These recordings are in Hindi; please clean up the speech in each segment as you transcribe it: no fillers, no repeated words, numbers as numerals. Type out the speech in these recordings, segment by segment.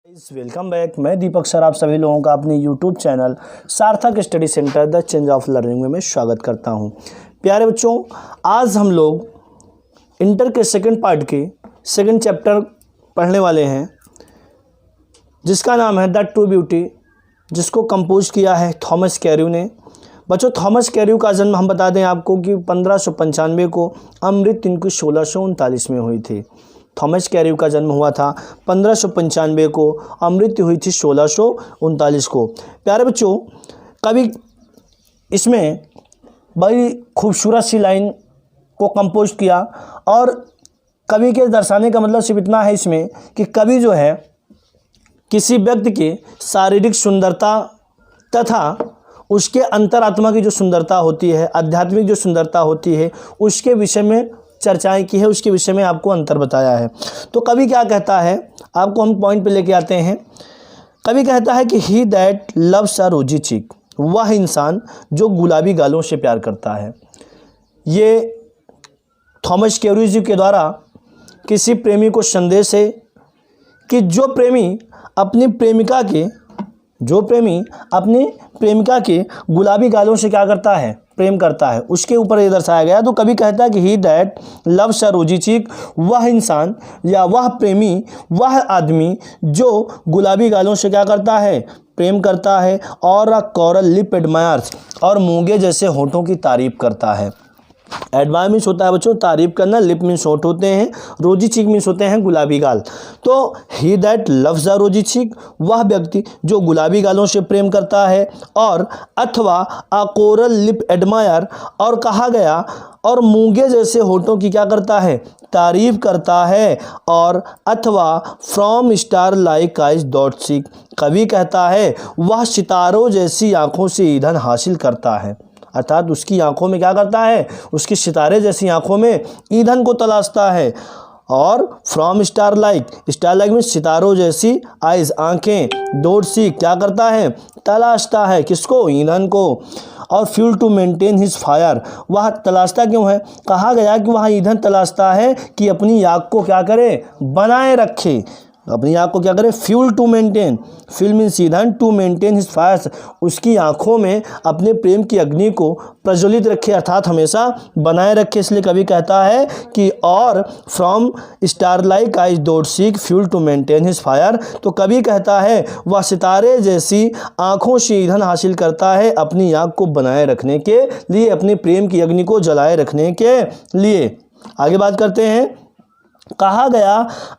Welcome back. मैं दीपक सर आप सभी लोगों का अपने YouTube चैनल सार्थक study centre the change of learning में स्वागत करता हूं। प्यारे बच्चों, आज हम लोग इंटर के सेकंड पार्ट के सेकंड चैप्टर पढ़ने वाले हैं, जिसका नाम है द ट्रू ब्यूटी, जिसको कंपोज किया है थॉमस कैर्यू ने। बच्चों, थॉमस कैर्यू का जन्म हम बता दें आपको कि 1595 को, मृत्यु इनकी 1639 में हुई थी। थॉमस कैर्यू का जन्म हुआ था 1595 को, मृत्यु हुई थी 1639 को। प्यारे बच्चों, कवि इसमें बड़ी खूबसूरत सी लाइन को कंपोज किया, और कवि के दर्शाने का मतलब सिर्फ इतना है इसमें कि कवि जो है किसी व्यक्ति के शारीरिक सुंदरता तथा उसके अंतरात्मा की जो सुंदरता होती है, आध्यात्मिक जो सुंदरता होती है, उसके विषय में चर्चाएं की है, उसके विषय में आपको अंतर बताया है। तो कवि क्या कहता है, आपको हम पॉइंट पे लेके आते हैं। कवि कहता है कि ही दैट लव्स अ रोजी चीक, वह इंसान जो गुलाबी गालों से प्यार करता है। ये थॉमस कैर्यू जी के द्वारा किसी प्रेमी को संदेश है कि जो प्रेमी अपनी प्रेमिका के गुलाबी गालों से क्या करता है, प्रेम करता है, उसके ऊपर ये दर्शाया गया। तो कभी कहता है कि ही दैट लव्स अ रोजी चीक, वह इंसान या वह प्रेमी, वह आदमी जो गुलाबी गालों से क्या करता है, प्रेम करता है, और अ कोरल लिप एडमायर्स, और मूंगे जैसे होठों की तारीफ करता है। एडमायर मीन्स होता है बच्चों तारीफ करना, लिप मीन्स होठ होते हैं, रोजी चीक मीन्स होते हैं गुलाबी गाल। तो ही दैट लव्स अ रोजी चीक, वह व्यक्ति जो गुलाबी गालों से प्रेम करता है, और अथवा अ कोरल लिप एडमायर, और कहा गया, और मूंगे जैसे होठों की क्या करता है, तारीफ करता है, और अथवा from star like eyes dot seek, कवि कहता है वह सितारों जैसी आंखों से ईंधन हासिल करता है। अर्थात उसकी आंखों में क्या करता है, उसकी सितारे जैसी आंखों में ईंधन को तलाशता है। और फ्रॉम स्टार लाइक में सितारों जैसी आइज आंखें, डॉट सीक क्या करता है, तलाशता है, किसको, ईंधन को। और fuel to maintain his fire, वह तलाशता क्यों है, कहा गया कि वह ईंधन तलाशता है कि अपनी आग को क्या करे, बनाए रखे, अपनी आँख को क्या करे, fuel to maintain, fuel means ईंधन, टू मेंटेन हिज फायर, उसकी आँखों में अपने प्रेम की अग्नि को प्रज्वलित रखे, अर्थात हमेशा बनाए रखे। इसलिए कवि कहता है कि और from star like eyes don't seek fuel to maintain his fire, तो कवि कहता है वह सितारे जैसी आँखों से ईंधन हासिल करता है अपनी आँख को बनाए रखने के लिए, अपने प्रेम की अग्नि को जलाए रखने के लिए। आगे बात करते हैं। कहा गया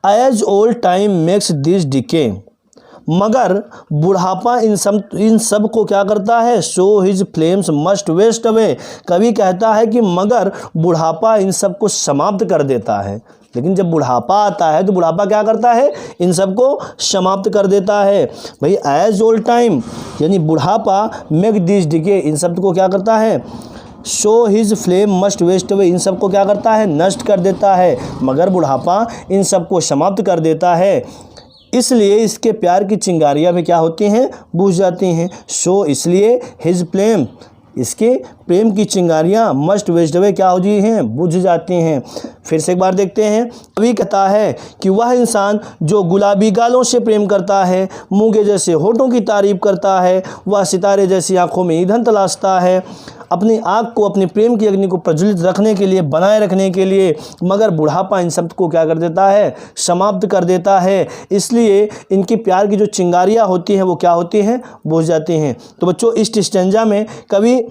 as old time makes this decay, मगर बुढ़ापा इन सब को क्या करता है, so his flames must waste away, कवि कहता है कि मगर बुढ़ापा इन सब को समाप्त कर देता है। लेकिन जब बुढ़ापा आता है तो बुढ़ापा क्या करता है, इन सब को समाप्त कर देता है। भाई एज ओल्ड टाइम यानी बुढ़ापा मेक दिस डिके, इन सब को क्या करता है, show his flame must waste away, इन सब को क्या करता है, नष्ट कर देता है, मगर बुढ़ापा इन सब को समाप्त कर देता है। इसलिए इसके प्यार की चिंगारियाँ भी क्या होती हैं, बुझ जाती हैं। शो इसलिए हिज फ्लेम, इसके प्रेम की चिंगारियाँ मस्ट वेस्ट अवे क्या हो जी हैं, बुझ जाती हैं। फिर से एक बार देखते हैं। कवि कहता है कि वह इंसान जो गुलाबी गालों से प्रेम करता है, मूंगे जैसे होठों की तारीफ करता है, वह सितारे जैसी आंखों में ईंधन तलाशता है, अपनी आँख को अपने प्रेम की अग्नि को प्रज्वलित रखने के लिए, बनाए रखने के लिए, मगर बुढ़ापा इन सब को क्या कर देता है, समाप्त कर देता है। इसलिए इनकी प्यार की जो चिंगारियाँ होती हैं वो क्या होती हैं, बुझ जाती हैं। तो बच्चों, इस स्टैंजा में कवि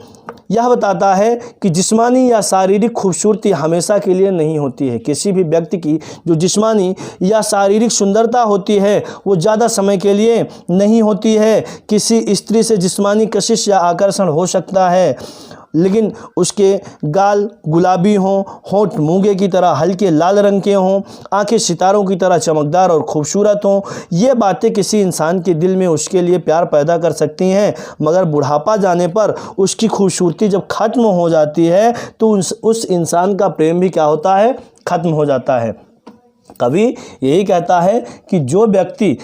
यह बताता है कि जिस्मानी या शारीरिक खूबसूरती हमेशा के लिए नहीं होती है। किसी भी व्यक्ति की जो जिस्मानी या शारीरिक सुंदरता होती है वो ज़्यादा समय के लिए नहीं होती है। किसी स्त्री से जिस्मानी कशिश या आकर्षण हो सकता है, लेकिन उसके गाल गुलाबी हों, होंठ मूंगे की तरह हल्के लाल रंग के हों, आंखें सितारों की तरह चमकदार और खूबसूरत हों, ये बातें किसी इंसान के दिल में उसके लिए प्यार पैदा कर सकती हैं। मगर बुढ़ापा जाने पर उसकी खूबसूरती जब खत्म हो जाती है तो उस इंसान का प्रेम भी क्या होता है, खत्म हो जाता है। कवि यही कहता है कि जो व्यक्ति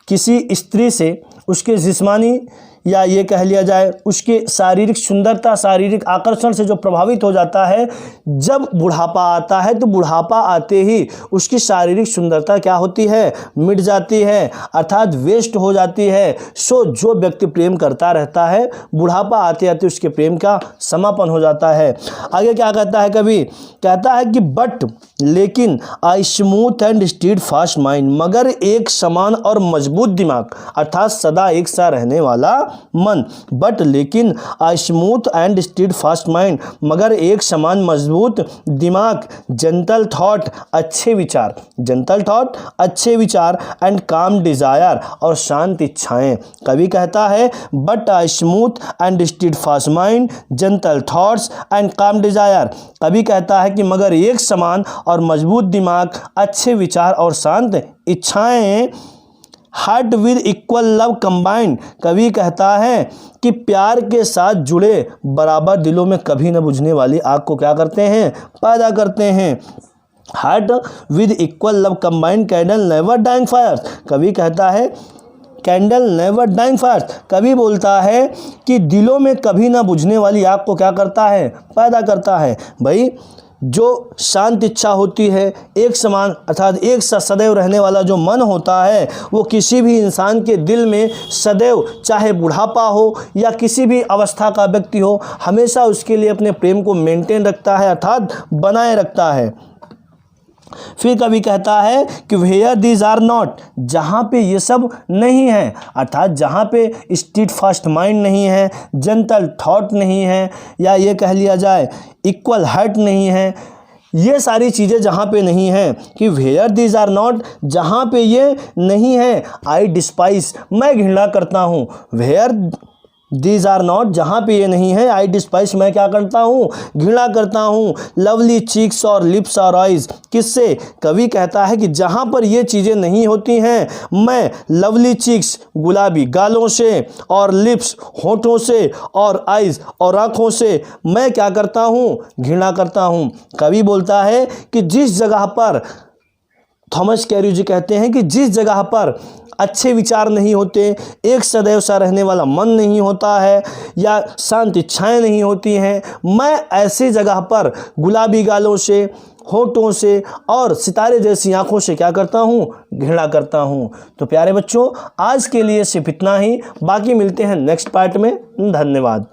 किसी स्त्री से उसके जिस्मानी या ये कह लिया जाए उसके शारीरिक सुंदरता, शारीरिक आकर्षण से जो प्रभावित हो जाता है, जब बुढ़ापा आता है तो बुढ़ापा आते ही उसकी शारीरिक सुंदरता क्या होती है, मिट जाती है, अर्थात वेस्ट हो जाती है। सो जो व्यक्ति प्रेम करता रहता है, बुढ़ापा आते आते उसके प्रेम का समापन हो जाता है। आगे क्या कहता है कवि, कहता है कि बट लेकिन I smooth and steadfast mind, मगर एक समान और मजबूत दिमाग, अर्थात सदा एक सा रहने वाला मन। बट लेकिन I smooth and steadfast mind, मगर एक समान मजबूत दिमाग, जेंटल थॉट अच्छे विचार, जेंटल थॉट अच्छे विचार, एंड काम डिजायर और शांत इच्छाएं। कवि कहता है but I smooth and steadfast mind, gentle thoughts and काम डिजायर। कवि कहता है कि मगर एक समान और मजबूत दिमाग, अच्छे विचार और शांत इच्छाएं, heart with equal love combined. कवि कहता है कि प्यार के साथ जुड़े बराबर दिलों में कभी न बुझने वाली आग को क्या करते हैं, पैदा करते हैं। Heart with equal love combined, candle never dying fire. कवि कहता है कैंडल नेवर डाइंग फायर। कवि बोलता है कि दिलों में कभी ना बुझने वाली आग को क्या करता है, पैदा करता है। भाई जो शांत इच्छा होती है, एक समान अर्थात एक सा सदैव रहने वाला जो मन होता है, वो किसी भी इंसान के दिल में सदैव, चाहे बुढ़ापा हो या किसी भी अवस्था का व्यक्ति हो, हमेशा उसके लिए अपने प्रेम को मेंटेन रखता है, अर्थात बनाए रखता है। फिर कवि कहता है कि वेयर दीज आर नॉट, जहाँ पे ये सब नहीं है, अर्थात जहाँ पे स्टीड फास्ट माइंड नहीं है, जेंटल थॉट नहीं है, या ये कह लिया जाए इक्वल हार्ट नहीं है, ये सारी चीज़ें जहाँ पे नहीं है, कि वेयर दीज आर नॉट, जहाँ पे ये नहीं है, आई डिस्पाइस, मैं घृणा करता हूँ। वेयर दीज आर नॉट, जहाँ पे ये नहीं है, आई डिस्पाइस, मैं क्या करता हूँ, घृणा करता हूँ। लवली चीक्स और लिप्स और आइज, किससे, कवि कहता है कि जहाँ पर ये चीज़ें नहीं होती हैं, मैं लवली चीक्स गुलाबी गालों से, और लिप्स होठों से, और आइज और आँखों से मैं क्या करता हूँ, घृणा करता हूँ। कवि बोलता है कि जिस जगह पर, थॉमस कैरी जी कहते हैं कि जिस जगह पर अच्छे विचार नहीं होते, एक सदैव सा रहने वाला मन नहीं होता है, या शांत इच्छाएं नहीं होती हैं, मैं ऐसी जगह पर गुलाबी गालों से, होठों से और सितारे जैसी आंखों से क्या करता हूँ, घृणा करता हूँ। तो प्यारे बच्चों, आज के लिए सिर्फ इतना ही, बाकी मिलते हैं नेक्स्ट पार्ट में। धन्यवाद।